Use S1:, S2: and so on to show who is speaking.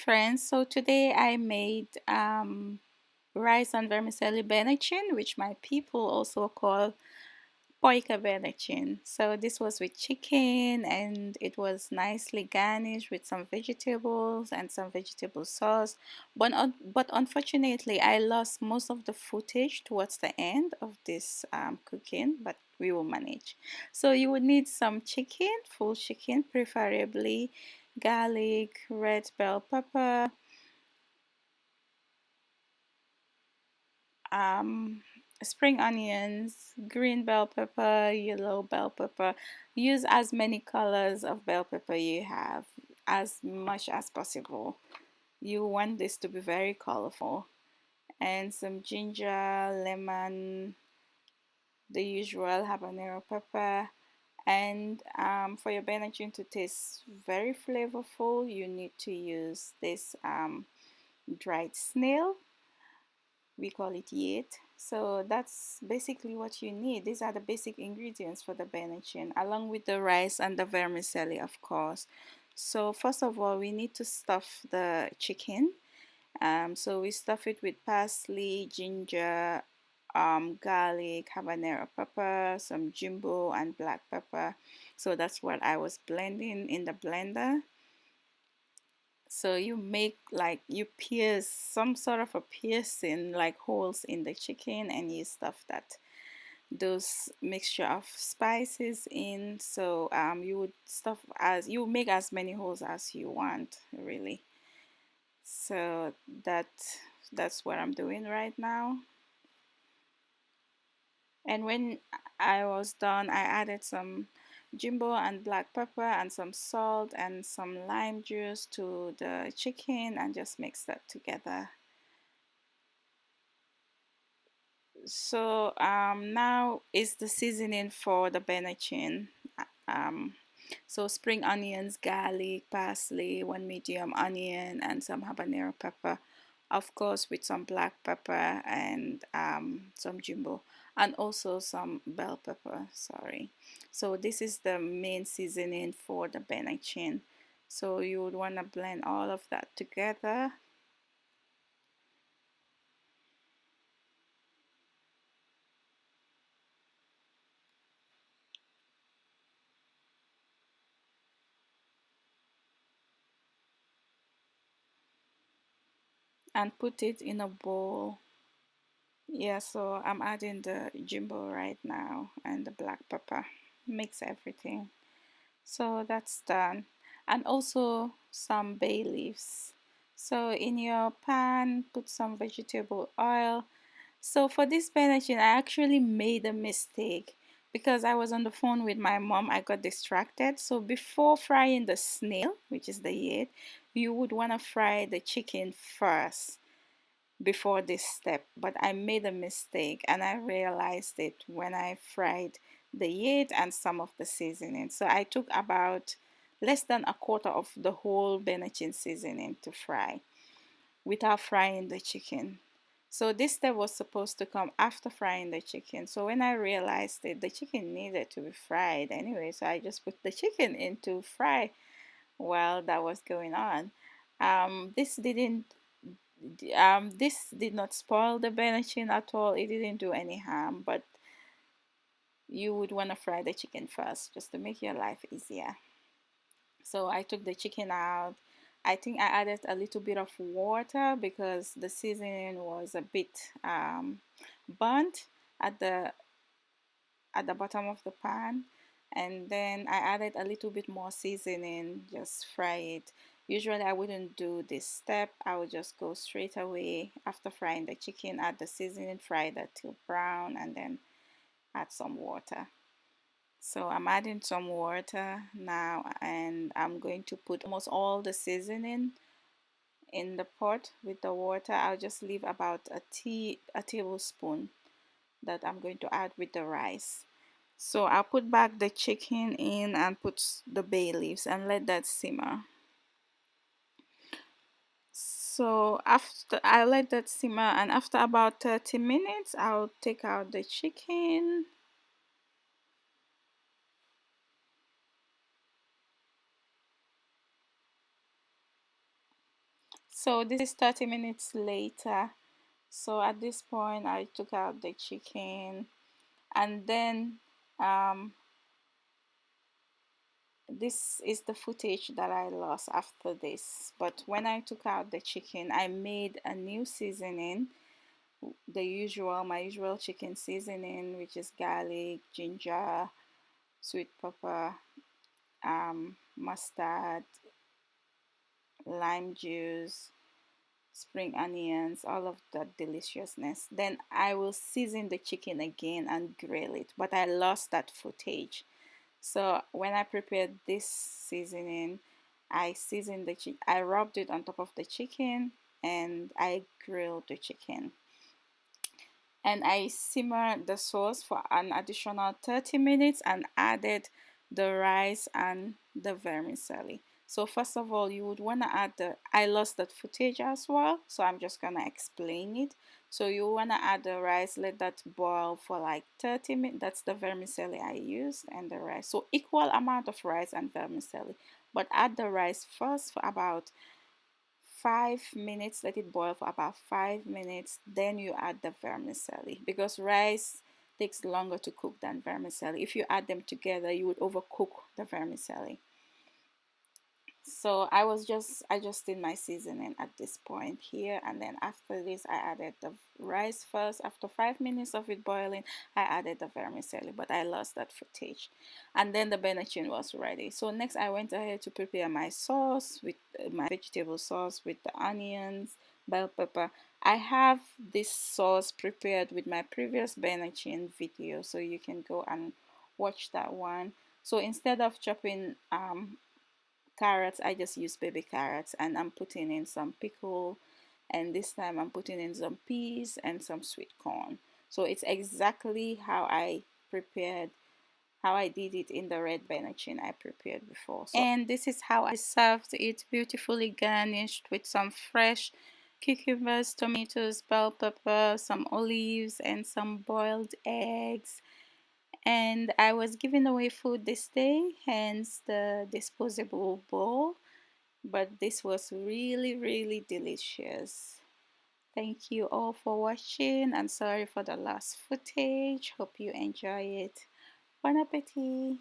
S1: friends. So today I made rice and vermicelli Benachin, which my people also call Poika Benachin. So this was with chicken and it was nicely garnished with some vegetables and some vegetable sauce. But unfortunately, I lost most of the footage towards the end of this cooking, but we will manage. So you would need some chicken, full chicken, preferably garlic, red bell pepper, um, spring onions, green bell pepper, yellow bell pepper. Use as many colors of bell pepper you have, as much as possible. You want this to be very colorful. And some ginger, lemon, the usual habanero pepper. And for your Benachin to taste very flavorful, you need to use this dried snail. We call it yet. So that's basically what you need. These are the basic ingredients for the Benachin, along with the rice and the vermicelli, of course. So first of all, we need to stuff the chicken. So we stuff it with parsley, ginger, garlic, habanero pepper, some jimbo, and black pepper. So that's what I was blending in the blender. So you make like you pierce some sort of a piercing like holes in the chicken and you stuff that those mixture of spices in. So you would stuff as you make as many holes as you want really. So that's what I'm doing right now. And when I was done, I added some jimbo and black pepper and some salt and some lime juice to the chicken and just mix that together. So now is the seasoning for the Benachin. Um, so spring onions, garlic, parsley, one medium onion, and some habanero pepper. Of course, with some black pepper and some jumbo, and also some bell pepper. Sorry. So this is the main seasoning for the Benachin. So you would want to blend all of that together. And put it in a bowl. Yeah, so I'm adding the jumbo right now and the black pepper. Mix everything. So that's done. And also some bay leaves. So in your pan, put some vegetable oil. So for this Benachin, I actually made a mistake because I was on the phone with my mom. I got distracted. So before frying the snail, which is the yet, you would want to fry the chicken first before this step, but I made a mistake and I realized it when I fried the yet and some of the seasoning. So I took about less than a quarter of the whole Benachin seasoning to fry without frying the chicken. So this step was supposed to come after frying the chicken. So when I realized it, the chicken needed to be fried anyway. So I just put the chicken in to fry while that was going on. This did not spoil the Benachin at all. It didn't do any harm, but you would want to fry the chicken first just to make your life easier. So I took the chicken out. I think I added a little bit of water because the seasoning was a bit burnt at the bottom of the pan, and then I added a little bit more seasoning, just fry it. Usually I wouldn't do this step. I would just go straight away after frying the chicken, add the seasoning, fry that till brown, and then add some water. So I'm adding some water now, and I'm going to put almost all the seasoning in the pot with the water. I'll just leave about a tablespoon that I'm going to add with the rice. So I'll put back the chicken in and put the bay leaves and let that simmer. So after I let that simmer, and after about 30 minutes, I'll take out the chicken. So this is 30 minutes later. So at this point I took out the chicken, and then um, this is the footage that I lost after this. But when I took out the chicken, I made a new seasoning, my usual chicken seasoning, which is garlic, ginger, sweet pepper, mustard, lime juice, spring onions, all of that deliciousness. Then I will season the chicken again and grill it, but I lost that footage. So when I prepared this seasoning, I seasoned the chicken, I rubbed it on top of the chicken, and I grilled the chicken. And I simmered the sauce for an additional 30 minutes and added the rice and the vermicelli. So first of all, you would want to add I lost that footage as well, so I'm just going to explain it. So you want to add the rice, let that boil for like 30 minutes. That's the vermicelli I used and the rice. So equal amount of rice and vermicelli. But add the rice first for about 5 minutes, let it boil for about 5 minutes, then you add the vermicelli, because rice takes longer to cook than vermicelli. If you add them together, you would overcook the vermicelli. So I was just adjusting my seasoning at this point here, and then after this I added the rice first. After 5 minutes of it boiling, I added the vermicelli, but I lost that footage. And then the Benachin was ready. So next I went ahead to prepare my sauce with my vegetable sauce with the onions, bell pepper. I have this sauce prepared with my previous Benachin video, so you can go and watch that one. So instead of chopping carrots, I just use baby carrots, and I'm putting in some pickle, and this time I'm putting in some peas and some sweet corn. So it's exactly prepared how I did it in the red Benachin I prepared before. So, and this is how I served it, beautifully garnished with some fresh cucumbers, tomatoes, bell pepper, some olives, and some boiled eggs. And I was giving away food this day, hence the disposable bowl. But this was really, really delicious. Thank you all for watching, and sorry for the lost footage. Hope you enjoy it. Bon appetit!